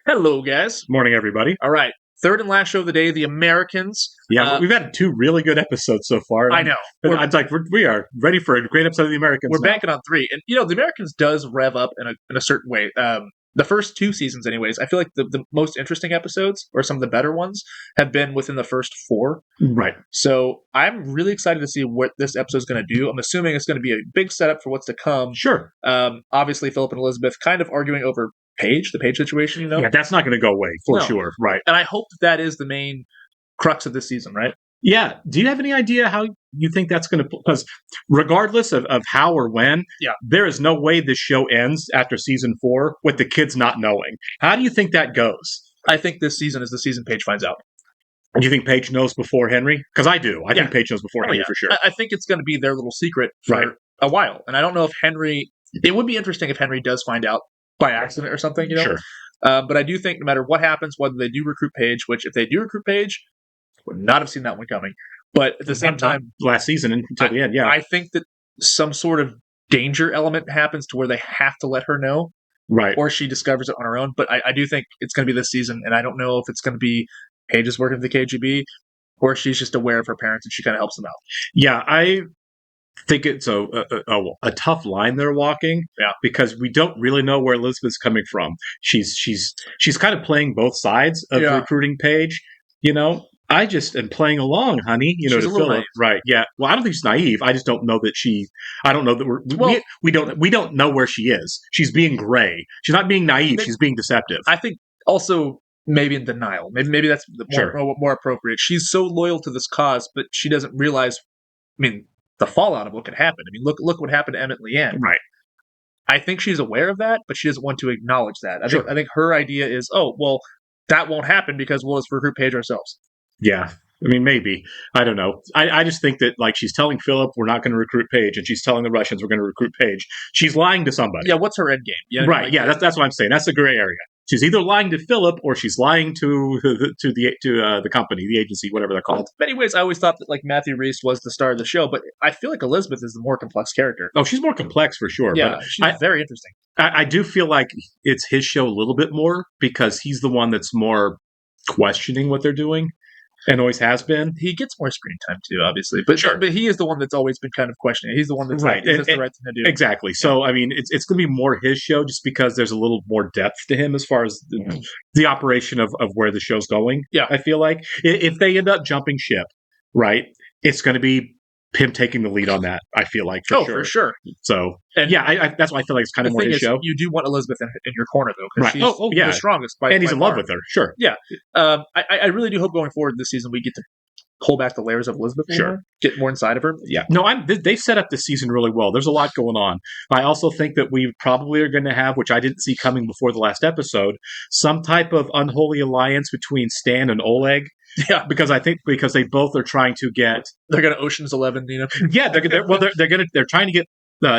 Hello, guys. Morning, everybody. All right. Third and last show of the day, The Americans. Yeah, we've had two really good episodes so far. I know. It's like we are ready for a great episode of The Americans. We're banking on three. And, The Americans does rev up in a certain way. The first two seasons, anyways, I feel like the most interesting episodes, or some of the better ones, have been within the first four. Right. So I'm really excited to see what this episode is going to do. I'm assuming it's going to be a big setup for what's to come. Sure. Obviously, Philip and Elizabeth kind of arguing over the Paige situation, Yeah, that's not going to go away, for sure. Right. And I hope that is the main crux of this season, right? Yeah. Do you have any idea how you think that's going to... Because regardless of how or when, there is no way this show ends after season 4 with the kids not knowing. How do you think that goes? I think this season is the season Paige finds out. Do you think Paige knows before Henry? Because I do. I think Paige knows before Henry for sure. I think it's going to be their little secret for a while. And I don't know if Henry... It would be interesting if Henry does find out by accident or something, Sure. But I do think no matter what happens, whether they do recruit Paige, which if they do recruit Paige, would not have seen that one coming. But at the same time, last season until the end, I think that some sort of danger element happens to where they have to let her know, right? Or she discovers it on her own. But I do think it's going to be this season, and I don't know if it's going to be Paige's working for the KGB, or she's just aware of her parents and she kind of helps them out. Yeah, I think it's a tough line they're walking, because we don't really know where Elizabeth's coming from. She's kind of playing both sides of recruiting Paige. I just am playing along, honey. She's to a little Philip, naive. right? Yeah. Well, I don't think she's naive. I just don't know that I don't know that we don't know where she is. She's being gray. She's not being naive. She's being deceptive. I think also maybe in denial. Maybe that's more appropriate. She's so loyal to this cause, but she doesn't realize. The fallout of what could happen. Look what happened to Emmett Leanne. Right. I think she's aware of that, but she doesn't want to acknowledge that. I think her idea is, that won't happen because we'll just recruit Paige ourselves. Yeah. Maybe. I don't know. I just think that, she's telling Philip we're not going to recruit Paige, and she's telling the Russians we're going to recruit Paige. She's lying to somebody. Yeah, what's her end game? Right, that's what I'm saying. That's the gray area. She's either lying to Philip or she's lying to the company, the agency, whatever they're called. In many ways, I always thought that Matthew Rhys was the star of the show, but I feel like Elizabeth is the more complex character. Oh, she's more complex for sure. Yeah, but she's very interesting. I do feel like it's his show a little bit more because he's the one that's more questioning what they're doing. And always has been. He gets more screen time too, obviously, but he is the one that's always been kind of questioning. He's the one that's right. Is this the right thing to do? Exactly. So it's going to be more his show, just because there's a little more depth to him as far as the operation of where the show's going. Yeah, I feel like if they end up jumping ship, right, it's going to be him taking the lead on that. I feel like for sure. So that's why I feel like it's kind of more his show. You do want Elizabeth in your corner though, because she's the strongest. And he's in love with her. Sure. Yeah. I really do hope going forward this season we get to pull back the layers of Elizabeth. Sure. Get more inside of her. Yeah. No, they've set up this season really well. There's a lot going on. I also think that we probably are going to have, which I didn't see coming before the last episode, some type of unholy alliance between Stan and Oleg. Yeah, because they both are trying to get. They're going to Ocean's 11 Nina. Yeah, they're trying to get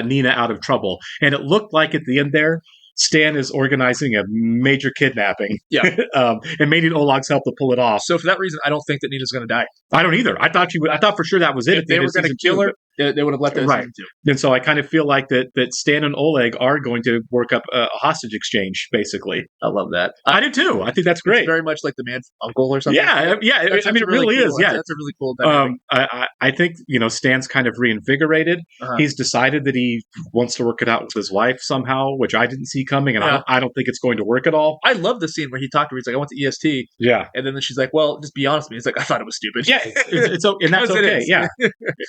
Nina out of trouble, and it looked like at the end there, Stan is organizing a major kidnapping. Yeah, and maybe Oleg's help to pull it off. So for that reason, I don't think that Nina's going to die. I don't either. I thought for sure that was it. If they were going to kill her, they would have let that season too. And so I kind of feel like that Stan and Oleg are going to work up a hostage exchange, basically. I love that. I do too. I think that's great. It's very much like the man's uncle or something. Yeah. It really is. Yeah, that's a really cool dynamic. I think Stan's kind of reinvigorated. He's decided that he wants to work it out with his wife somehow, which I didn't see coming, and I don't think it's going to work at all. I love the scene where he talked to her. He's like, "I went to EST." Yeah, and then she's like, "Well, just be honest with me." He's like, "I thought it was stupid." Yeah, and that's okay. Yeah,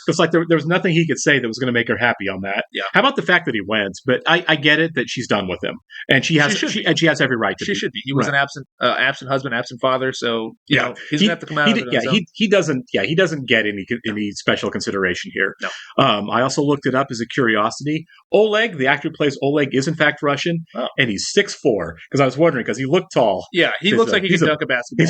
it's like there was nothing he could say that was going to make her happy on that. Yeah. How about the fact that he went? But I get it that she's done with him, and she has every right to. She should be. He was an absent husband, absent father. So he's gonna have to come out. He doesn't get any special consideration here. No. I also looked it up as a curiosity. Oleg, the actor who plays Oleg, is in fact Russian, and he's 6'4". Because I was wondering, because he looked tall. Yeah, he looks like he can dunk a basketball.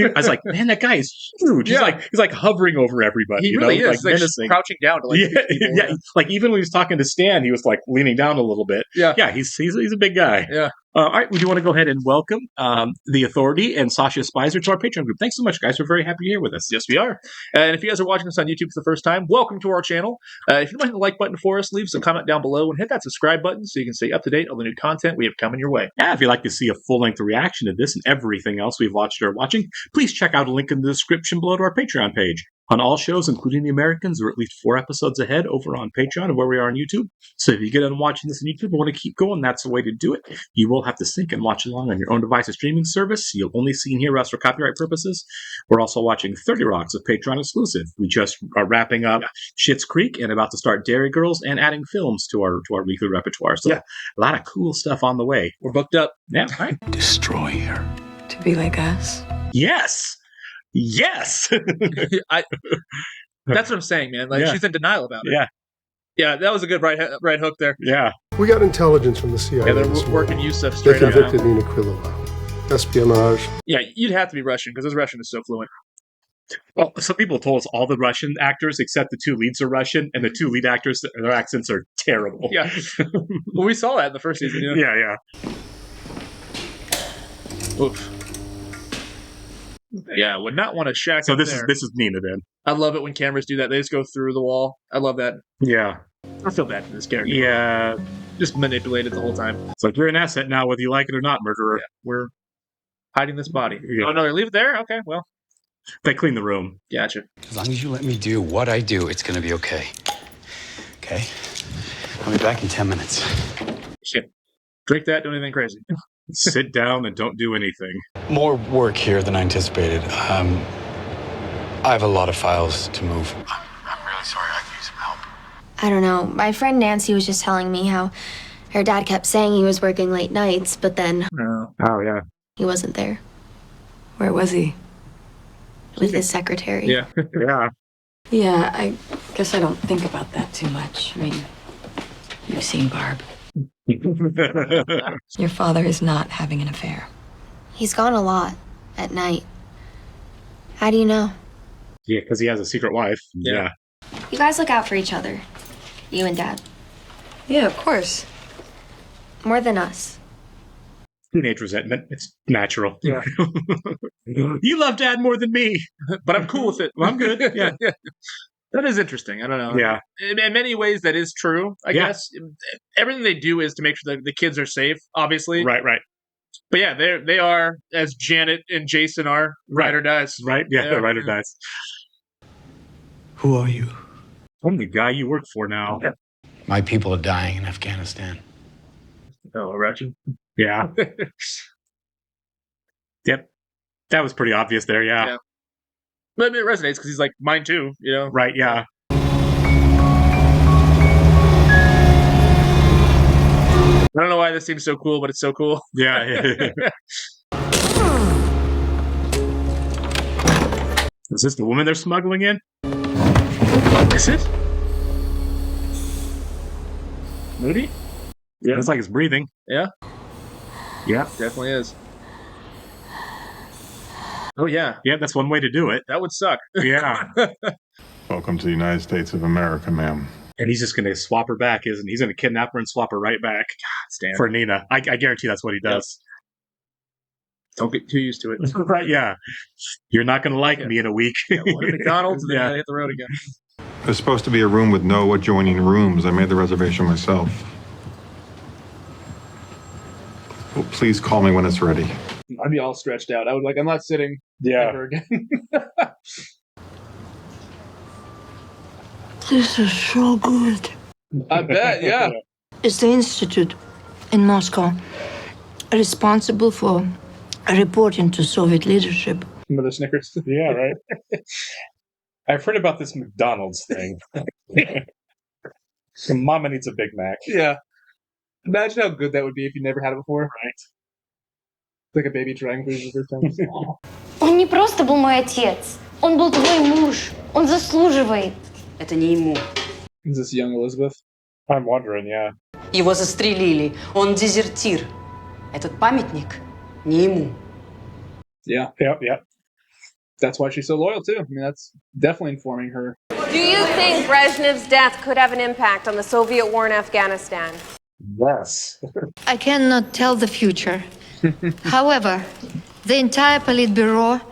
I was like, man, that guy is huge. Yeah. He's like hovering over everybody. He really is. He's like crouching down. down to like people, yeah. Like even when he was talking to Stan, he was like leaning down a little bit. Yeah. He's a big guy. Yeah. All right, we do want to go ahead and welcome the Authority and Sasha Spicer to our Patreon group. Thanks so much, guys. We're very happy you're here with us. Yes, we are. And if you guys are watching this on YouTube for the first time, welcome to our channel. If you don't hit the like button for us, leave us a comment down below and hit that subscribe button so you can stay up to date on the new content we have coming your way. Yeah, if you'd like to see a full-length reaction to this and everything else we've watched or are watching, please check out a link in the description below to our Patreon page. On all shows, including The Americans, we're at least 4 episodes ahead over on Patreon of where we are on YouTube. So if you get done watching this on YouTube and want to keep going, that's the way to do it. You will have to sync and watch along on your own device or streaming service. You'll only see and hear us for copyright purposes. We're also watching 30 Rocks, a Patreon exclusive. We just are wrapping up Schitt's Creek and about to start Dairy Girls and adding films to our weekly repertoire. So a lot of cool stuff on the way. We're booked up. Yeah, right. Destroy her. To be like us? Yes! Yes! That's what I'm saying, man. Like she's in denial about it. Yeah. Yeah, that was a good right hook there. Yeah. We got intelligence from the CIA. Yeah, they're working Yusuf They straight up. convicted Nina Krylova. Espionage. Yeah, you'd have to be Russian because his Russian is so fluent. Well, some people told us all the Russian actors except the 2 leads are Russian, and the 2 lead actors, their accents are terrible. Yeah. Well, we saw that in the first season. You know? Yeah. Oof. Yeah, would not want to shack. So up this there. is Nina then. I love it when cameras do that. They just go through the wall. I love that. Yeah. I feel bad for this character. Yeah. Just manipulated the whole time. It's like you're an asset now, whether you like it or not, murderer. Yeah, we're hiding this body. Yeah. Oh no, they leave it there? Okay, well. They clean the room. Gotcha. As long as you let me do what I do, it's gonna be okay. Okay? I'll be back in 10 minutes. Shit. Drink that, don't do anything crazy. Sit down and don't do anything. More work here than I anticipated. I have a lot of files to move. I'm really sorry. I could use some help. I don't know. My friend Nancy was just telling me how her dad kept saying he was working late nights, but then No. Oh, yeah. he wasn't there Where was he? with his secretary. Yeah. Yeah. Yeah, I guess I don't think about that too much. I mean, you've seen Barb. Your father is not having an affair. He's gone a lot at night. How do you know? Yeah, because he has a secret wife. Yeah. You guys look out for each other. You and Dad. Yeah, of course. More than us. Teenage resentment. It's natural. Yeah. You love Dad more than me. But I'm cool with it. Well, I'm good. Yeah. That is interesting. I don't know. Yeah. In many ways, that is true, I guess. Everything they do is to make sure that the kids are safe, obviously. Right. But yeah, they are, as Janet and Jason are, ride or dies. Right? Yeah, ride or dies. Who are you? I'm the guy you work for now. Yeah. My people are dying in Afghanistan. Oh, Russian. Yeah. Yep. That was pretty obvious there, Yeah. But it resonates because he's like, mine too, you know? Right, yeah. I don't know why this seems so cool, but it's so cool. Yeah. Is this the woman they're smuggling in? Is it? Moody? Yeah. Looks like it's breathing. Yeah, Yeah. definitely is. Oh, yeah. Yeah, that's one way to do it. That would suck. Yeah. Welcome to the United States of America, ma'am. And he's just going to swap her back, isn't he? He's going to kidnap her and swap her right back. Stan. For Nina. I guarantee that's what he does. Don't get too used to it. Right, yeah. You're not going to like me in a week. One at McDonald's and then Yeah. I hit the road again. There's supposed to be a room with no adjoining rooms. I made the reservation myself. Well, please call me when it's ready. I'd be all stretched out. I would I'm not sitting ever again. This is so good. I bet, yeah. It's the institute in Moscow responsible for reporting to Soviet leadership. Mother Snickers. Yeah, right. I've heard about this McDonald's thing. Mama needs a Big Mac. Yeah. Imagine how good that would be if you never had it before. Right. Like a baby trying for the first time. Он не просто был мой отец. Он был твой муж. Он заслуживает. Это не ему. Is this young Elizabeth? I'm wondering, yeah. Его застрелили. Он дезертир. Этот памятник не ему. Yeah. Yep. That's why she's so loyal, too. I mean, that's definitely informing her. Do you think Brezhnev's death could have an impact on the Soviet war in Afghanistan? Yes. I cannot tell the future. However, the entire Politburo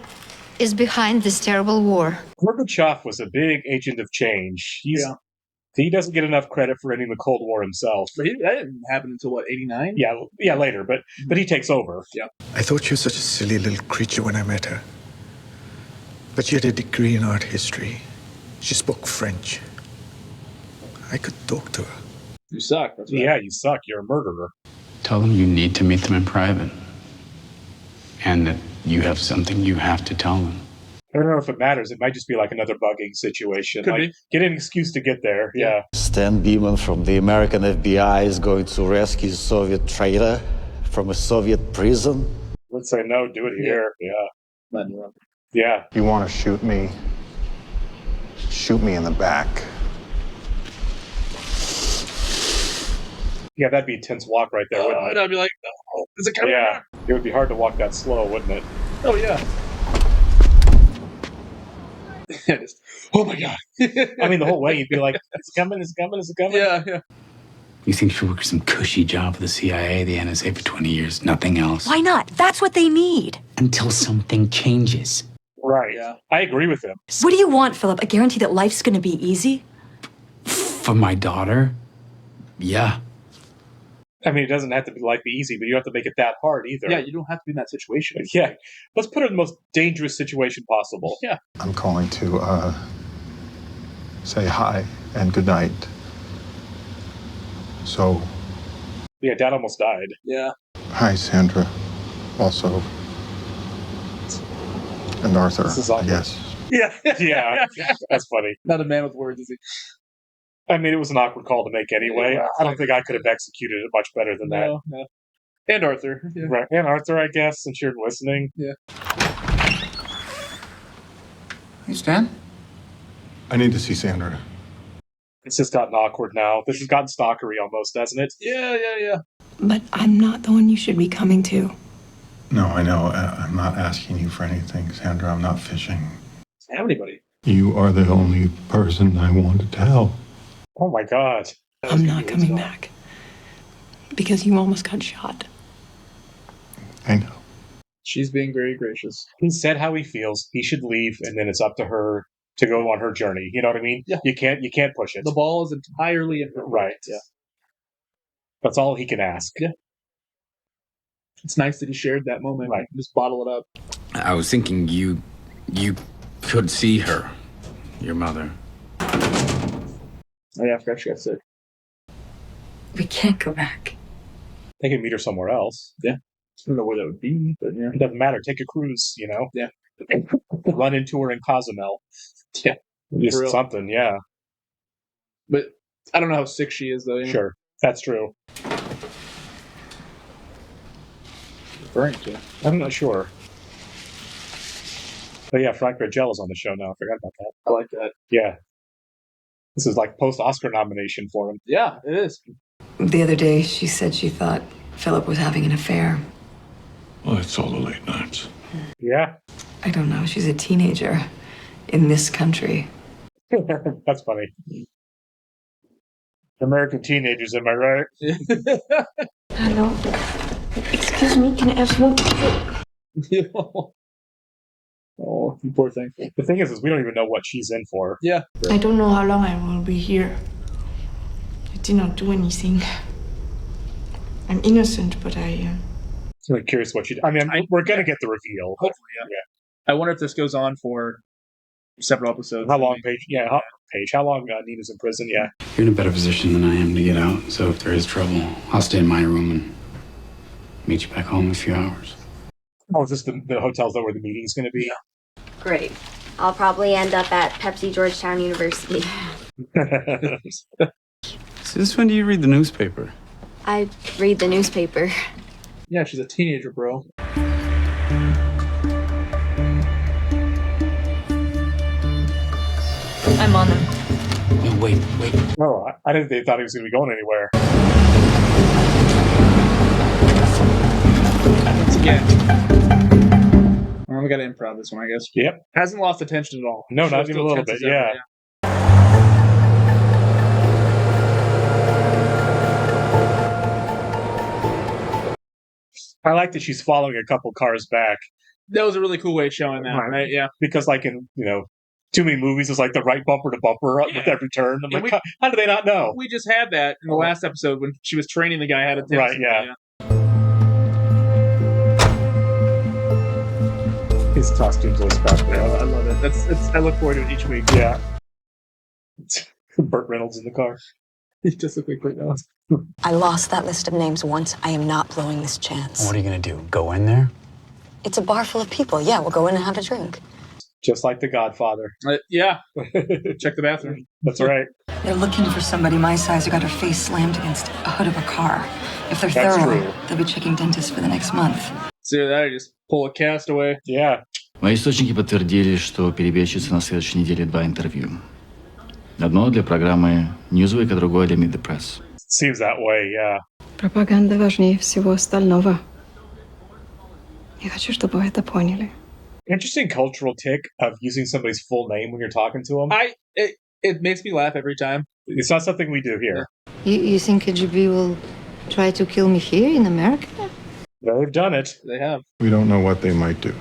is behind this terrible war. Gorbachev was a big agent of change. He doesn't get enough credit for ending the Cold War himself. But that didn't happen until, what, 89? Yeah, later, but he takes over. Yeah. I thought she was such a silly little creature when I met her. But she had a degree in art history. She spoke French. I could talk to her. You suck. That's right. Yeah, you suck. You're a murderer. Tell them you need to meet them in private. And that you have something you have to tell them. I don't know if it matters. It might just be like another bugging situation. Could like, be. Get an excuse to get there. Yeah. Stan Beeman from the American FBI is going to rescue a Soviet traitor from a Soviet prison. Let's say no, do it here. Yeah. Yeah. You want to shoot me? Shoot me in the back. Yeah, that'd be a tense walk right there, wouldn't it? And I'd be like, oh, is it coming? Yeah. It would be hard to walk that slow, wouldn't it? Oh, yeah. Just, oh, my God. I mean, the whole way you'd be like, it's coming, it's coming, it's coming. Yeah. You think she'll work some cushy job with the CIA, the NSA for 20 years, nothing else? Why not? That's what they need. Until something changes. Right. Yeah. I agree with him. What do you want, Philip? A guarantee that life's going to be easy? For my daughter? Yeah. I mean, it doesn't have to be easy, but you don't have to make it that hard either. Yeah, you don't have to be in that situation. Yeah. Let's put her in the most dangerous situation possible. Yeah. I'm calling to say hi and good night. So. Yeah, Dad almost died. Yeah. Hi, Sandra. Also. And Arthur, This is awkward. yes. Yeah. That's funny. Not a man with words, is he? I mean, it was an awkward call to make anyway. Yeah. I don't think I could have executed it much better than that. No. And Arthur. Yeah. Right. And Arthur, I guess, since you're listening. Yeah. Hey, Stan? I need to see Sandra. It's just gotten awkward now. This has gotten stalkery almost, hasn't it? Yeah. But I'm not the one you should be coming to. No, I know. I'm not asking you for anything, Sandra. I'm not fishing. Have anybody? You are the only person I want to tell. Oh my God. I'm not coming back. Because you almost got shot. I know. She's being very gracious. He said how he feels. He should leave, and then it's up to her to go on her journey. You know what I mean? Yeah. You can't push it. The ball is entirely in her court. Right. Yeah. That's all he can ask. Yeah. It's nice that he shared that moment. Right. Just bottle it up. I was thinking you could see her, your mother. Oh, yeah, I forgot she got sick. We can't go back. They can meet her somewhere else. Yeah. I don't know where that would be, but yeah. It doesn't matter. Take a cruise, you know? Yeah. Run into her in Cozumel. Yeah. Just For real. something, yeah. But I don't know how sick she is, though. Sure. That's true. Referring to. I'm not sure. But yeah, Frank Grangella's on the show now. I forgot about that. I like that. Yeah. This is like post-Oscar nomination for him. Yeah, it is. The other day, she said she thought Philip was having an affair. Well, it's all the late nights. Yeah. I don't know. She's a teenager in this country. That's funny. American teenagers, am I right? Hello. Excuse me, can I have one? Oh, you poor thing. The thing is we don't even know what she's in for. Yeah. I don't know how long I will be here. I did not do anything. I'm innocent, but I'm really curious what we're going to get the reveal. Hopefully, yeah. I wonder if this goes on for several episodes. How long, Paige? Yeah, how long Nina's in prison? Yeah. You're in a better position than I am to get out, so if there is trouble, I'll stay in my room and meet you back home in a few hours. Oh, is this the hotel's where the meeting's going to be? Great. I'll probably end up at Pepsi Georgetown University. Since when do you read the newspaper? I read the newspaper. Yeah, she's a teenager, bro. I'm on them. Oh, wait. Oh, I didn't think they thought he was going to be going anywhere. Once again. Well, we got to improv this one, I guess. Yep. Hasn't lost attention at all. No, not Show even a still little bit, tenses yeah. I like that she's following a couple cars back. That was a really cool way of showing that, right? Yeah. Because, like, in, too many movies, it's like the right bumper to bumper with every turn. I'm like, how do they not know? We just had that in the last episode when she was training the guy how to dance. Right, yeah. His costumes are spectacular. I love it. I look forward to it each week. Yeah. Burt Reynolds in the car. He just looked like Burt Reynolds. I lost that list of names once. I am not blowing this chance. What are you going to do? Go in there? It's a bar full of people. Yeah, we'll go in and have a drink. Just like The Godfather. Yeah. Check the bathroom. That's right. They're looking for somebody my size who got her face slammed against a hood of a car. If they're That's thorough, true. they'll be checking dentists for the next month. See that? I just pull a cast away. Yeah. Мои источники подтвердили, что перебежчица на следующей неделе 2 интервью. Одно для программы Newsweek, а другое для Meet the Press. Seems that way, yeah. Пропаганда важнее всего остального. Я хочу, чтобы вы это поняли. Interesting cultural tick of using somebody's full name when you're talking to them. It makes me laugh every time. It's not something we do here. You think KGB will try to kill me here in America? They've done it. They have. We don't know what they might do.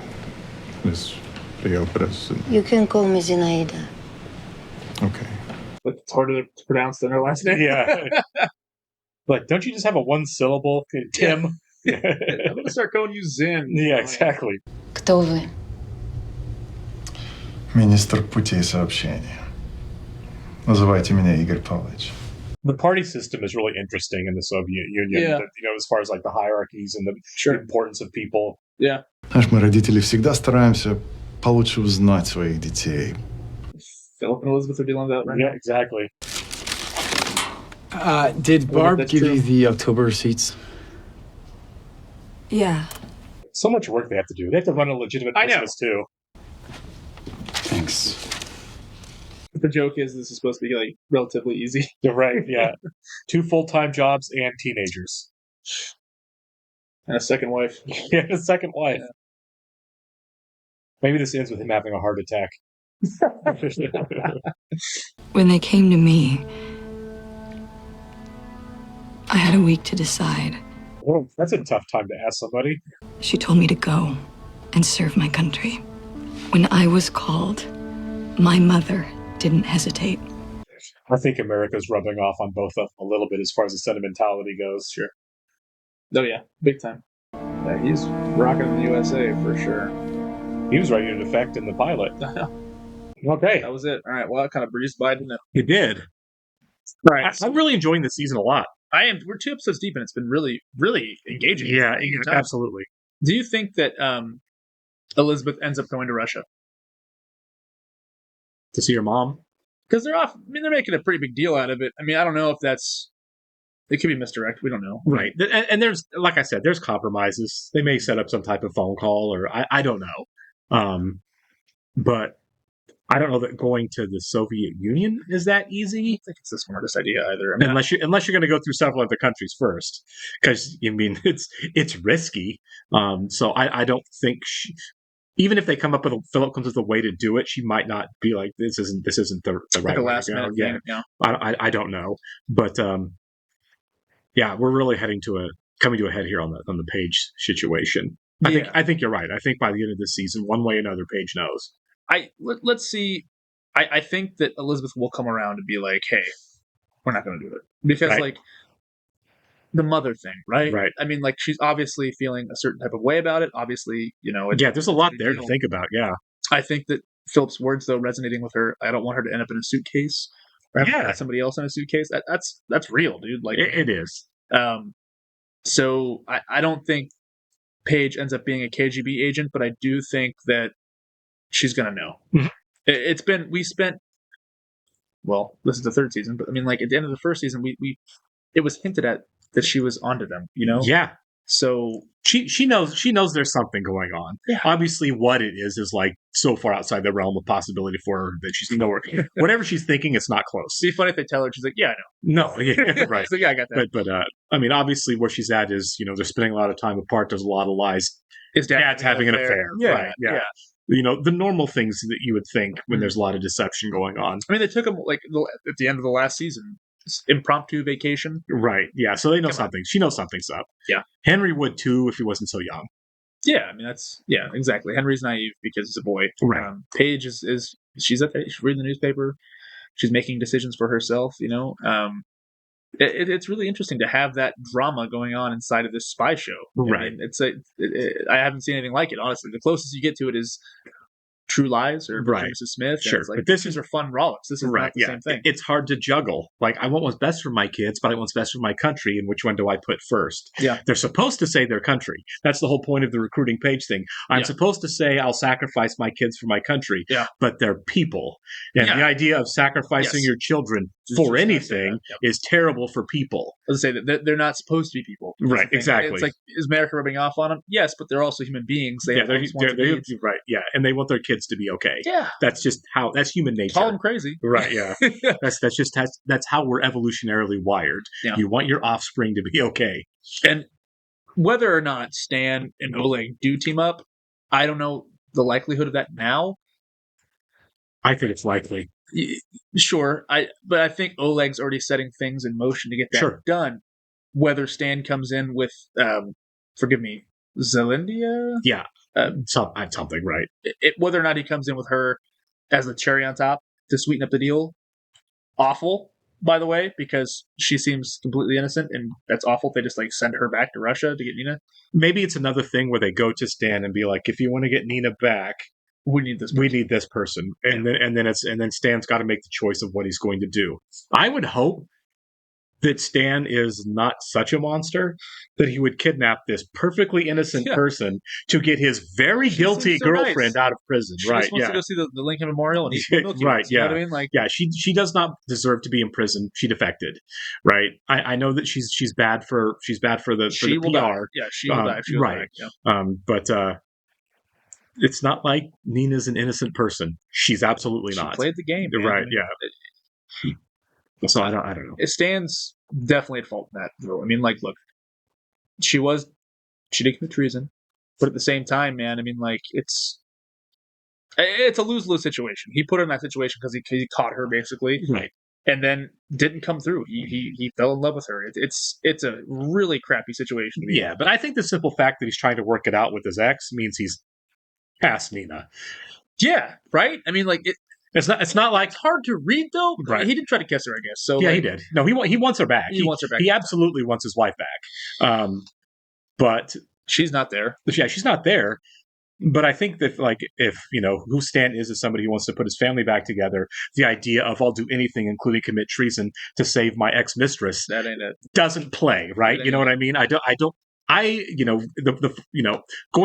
This Theopolis. You can call me Zinaida. Okay. But it's harder to pronounce than her last name. Yeah. But don't you just have a one-syllable? Tim? I'm going to start calling you Zin. Yeah, exactly. Кто вы? Министр путей сообщения. Называйте меня Игорь Павлович. The party system is really interesting in the Soviet Union. Yeah. As far as like the hierarchies and the importance of people. Yeah. Знаешь, мы, родители, всегда стараемся получше узнать своих детей. Philip and Elizabeth are dealing with that right Yeah, now. exactly. Did Barb give you the October receipts? Yeah. So much work they have to do. They have to run a legitimate business too. Thanks. The joke is this is supposed to be like relatively easy. You're right, yeah. 2 full-time jobs and teenagers. And a second wife. Yeah, a second wife. Yeah. Maybe this ends with him having a heart attack. When they came to me, I had a week to decide. Well, that's a tough time to ask somebody. She told me to go and serve my country. When I was called, my mother didn't hesitate. I think America's rubbing off on both of them a little bit as far as the sentimentality goes. Sure. Oh, yeah. Big time. Yeah, he's rocking in the USA for sure. He was ready to defect in the pilot. Okay. That was it. All right. Well, that kind of breezed by, didn't it? It did. Right. I'm really enjoying this season a lot. I am. We're 2 episodes deep, and it's been really, really engaging. Yeah, absolutely. Do you think that Elizabeth ends up going to Russia to see her mom? Because they're off. I mean, they're making a pretty big deal out of it. I mean, I don't know if that's. It could be misdirect. We don't know. Right. And there's, like I said, there's compromises. They may set up some type of phone call, or I don't know. But I don't know that going to the Soviet Union is that easy. I think it's the smartest idea either. I mean, unless you're going to go through several other countries first, because it's risky. So I don't think even if they come up with Philip comes with a way to do it, she might not be like this isn't the right the way last to go. minute thing, yeah. I don't know, but yeah, we're really coming to a head here on the Paige situation. I think you're right. I think by the end of this season, one way or another, Paige knows. Let's see. I think that Elizabeth will come around and be like, "Hey, we're not going to do it," because like the mother thing, right? Right. I mean, like she's obviously feeling a certain type of way about it. Obviously, there's a lot there to think about. Yeah, I think that Philip's words, though, resonating with her. I don't want her to end up in a suitcase. Or have somebody else in a suitcase. That's real, dude. Like it is. So I don't think Paige ends up being a KGB agent, but I do think that she's gonna know. Mm-hmm. We spent this is the 3rd season, but I mean, like at the end of the 1st season, it was hinted at that she was onto them, Yeah. So she knows there's something going on. Yeah. Obviously, what it is like so far outside the realm of possibility for her that she's nowhere. Whatever she's thinking, it's not close. It'd be funny if they tell her, she's like, "Yeah, I know." No, yeah, right. So yeah, I got that. But I mean, obviously, where she's at is they're spending a lot of time apart. There's a lot of lies. His dad's having an affair. Yeah, right. Yeah. The normal things that you would think when there's a lot of deception going on. I mean, they took him like at the end of the last season impromptu vacation. Right. Yeah. So they know something. She knows something's up. Yeah. Henry would too if he wasn't so young. Yeah. I mean, exactly. Henry's naive because he's a boy. Right. Paige is she's reading the newspaper. She's making decisions for herself. It's really interesting to have that drama going on inside of this spy show. Right. I mean, I haven't seen anything like it, honestly. The closest you get to it is True Lies or Mrs. Smith. Sure. It's like, these are fun rollicks. This is not the same thing. It's hard to juggle. Like, I want what's best for my kids, but I want what's best for my country, and which one do I put first? Yeah. They're supposed to say their country. That's the whole point of the recruiting Paige thing. I'm supposed to say I'll sacrifice my kids for my country, but they're people. And the idea of sacrificing your children for anything is terrible for people. I was going to say that they're not supposed to be people. Right, exactly. It's like, is America rubbing off on them? Yes, but they're also human beings. They're right, yeah. And they want their kids to be okay. Yeah. That's just that's human nature. Call them crazy. Right, yeah. that's how we're evolutionarily wired. Yeah. You want your offspring to be okay. And whether or not Stan and Oleg do team up, I don't know the likelihood of that now. I think it's likely. Sure, but I think Oleg's already setting things in motion to get that done. Whether Stan comes in with, forgive me, Zelendia? Yeah, something, right. Whether or not he comes in with her as the cherry on top to sweeten up the deal, awful, by the way, because she seems completely innocent, and that's awful if they just send her back to Russia to get Nina. Maybe it's another thing where they go to Stan and be like, if you want to get Nina back, we need this person. And then Stan's got to make the choice of what he's going to do. I would hope that Stan is not such a monster that he would kidnap this perfectly innocent person to get his very guilty girlfriend out of prison. She just wants to go see the Lincoln Memorial and eat Milky right, Ways, you know what I mean? She does not deserve to be in prison. She defected, right? I know that she's bad for the PR. Die. Yeah, she will die. She will right. Die. Yeah. But it's not like Nina's an innocent person. She's absolutely not. She played the game, man. Right? Yeah. So I don't know. It stands definitely at fault in that, though. I mean, look, she did commit treason, but at the same time, man, I mean, it's a lose-lose situation. He put her in that situation because he caught her basically, right, and then didn't come through. He fell in love with her. It's a really crappy situation. Yeah, but I think the simple fact that he's trying to work it out with his ex means he's past Nina. Yeah, right. I mean, It's not like it's hard to read though. Right. He did try to kiss her, I guess. So yeah, he did. No, he wants her back. He wants her back. He absolutely wants his wife back. But she's not there. Yeah, she's not there. But I think that if who Stan is somebody who wants to put his family back together, the idea of I'll do anything, including commit treason, to save my ex-mistress, that ain't it. Doesn't play, right? You know what I mean? Going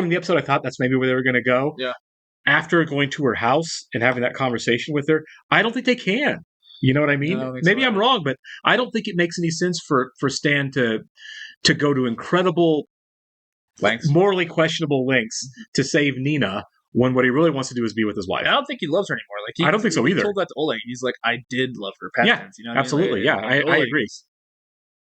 in the episode, I thought that's maybe where they were going to go. Yeah. After going to her house and having that conversation with her, I don't think they can. You know what I mean? Maybe I'm wrong, but I don't think it makes any sense for Stan to go to incredible, morally questionable lengths to save Nina when what he really wants to do is be with his wife. I don't think he loves her anymore. I don't think so either. He told that to Oleg. He's like, I did love her. Past tense, you know what absolutely. I mean? I agree.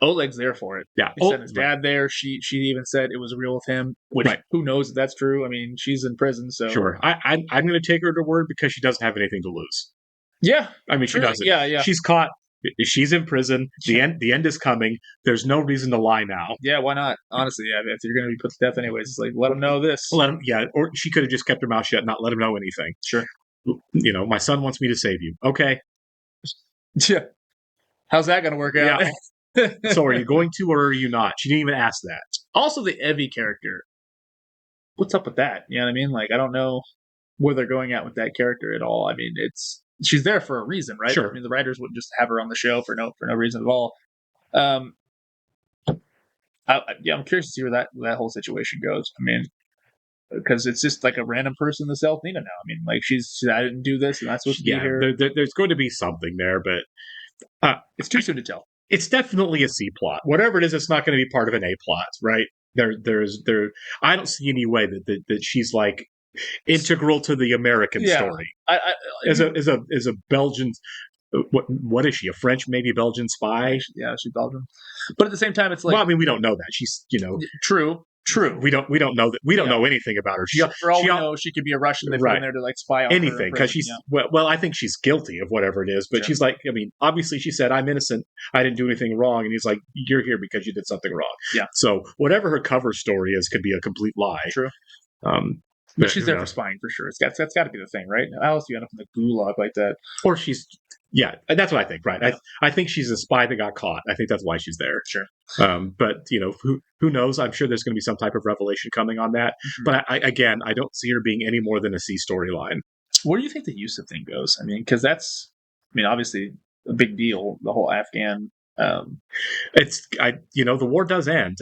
Oleg's there for it. Yeah. He sent his dad there. She even said it was real with him. Which who knows if that's true? I mean, she's in prison, so sure. I'm going to take her to word because she doesn't have anything to lose. Yeah, I mean, she doesn't. Yeah. She's caught. She's in prison. The end is coming. There's no reason to lie now. Yeah, why not? Honestly, if you're going to be put to death anyways, it's let them know this. Let him. Yeah, or she could have just kept her mouth shut, and not let him know anything. Sure. My son wants me to save you. Okay. Yeah. How's that going to work out? Yeah. So are you going to or are you not? She didn't even ask that. Also, the Evie character. What's up with that? You know what I mean? I don't know where they're going at with that character at all. I mean, she's there for a reason, right? Sure. I mean, the writers wouldn't just have her on the show for no reason at all. I'm curious to see where that whole situation goes. I mean, because it's just a random person to sell Nina now. I mean, I didn't do this, and that's supposed to be here. There's going to be something there, but it's too soon to tell. It's definitely a C plot. Whatever it is, it's not going to be part of an A plot, right? I don't see any way that she's integral to the American story. As a Belgian, what is she? A French, maybe Belgian spy? Yeah, she's Belgian. But at the same time, it's well, I mean, we don't know that. She's true. True. We don't know that. We don't know anything about her. For all we know, she could be a Russian. They put in there to like spy on anything because she's well. I think she's guilty of whatever it is. But she's like, I mean, obviously she said, "I'm innocent. I didn't do anything wrong." And he's like, "You're here because you did something wrong." Yeah. So whatever her cover story is could be a complete lie. True. But she's there for spying for sure. That's got to be the thing, right? How else do you end up in the gulag like that? Or she's. Yeah, that's what I think. Right. Yeah. I think she's a spy that got caught. I think that's why she's there. Sure. But who knows? I'm sure there's going to be some type of revelation coming on that. Mm-hmm. But I don't see her being any more than a C storyline. Where do you think the Yusuf thing goes? I mean, because obviously a big deal. The whole Afghan. The war does end.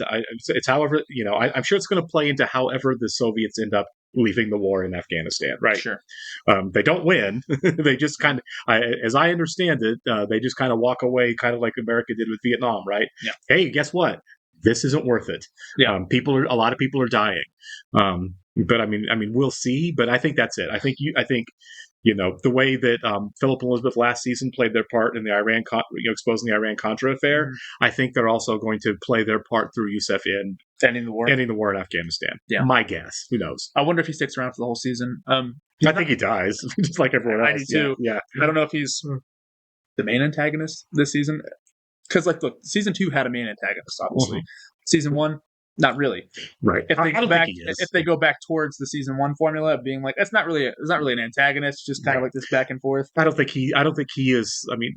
It's however, I'm sure it's going to play into however the Soviets end up leaving the war in Afghanistan. Right. Sure. They don't win. They just kind of, as I understand it, they just kind of walk away, kind of like America did with Vietnam. Right. Yeah. Hey, guess what? This isn't worth it. Yeah. A lot of people are dying. But I mean, we'll see. But I think that's it. I think the way that Philip and Elizabeth last season played their part in the Iran, exposing the Iran-Contra affair, mm-hmm. I think they're also going to play their part through Yusuf in ending the war in Afghanistan. Yeah. My guess. Who knows? I wonder if he sticks around for the whole season. I think he dies, just like everyone else. I do too. Yeah. I don't know if he's the main antagonist this season. Because, look, season 2 had a main antagonist, obviously. Mm-hmm. Season 1, not really. Right. If they go back towards the season 1 formula of being like, it's not really an antagonist, just kind of like this back and forth. I don't think he is. I mean,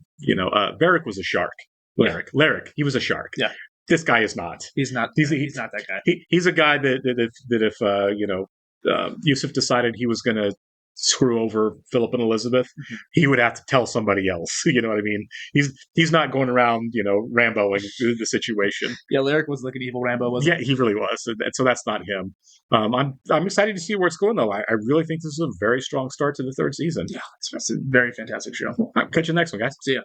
Varric was a shark. Lyric, he was a shark. Yeah. This guy is not. He's not that guy. He's a guy that if Yusuf decided he was going to screw over Philip and Elizabeth, mm-hmm. he would have to tell somebody else. You know what I mean? He's not going around, Ramboing the situation. Yeah, Lyric was like an evil Rambo, wasn't he? Yeah, he really was. So that's not him. I'm excited to see where it's going, though. I really think this is a very strong start to the third season. Yeah, it's a very fantastic show. Catch you next one, guys. See ya.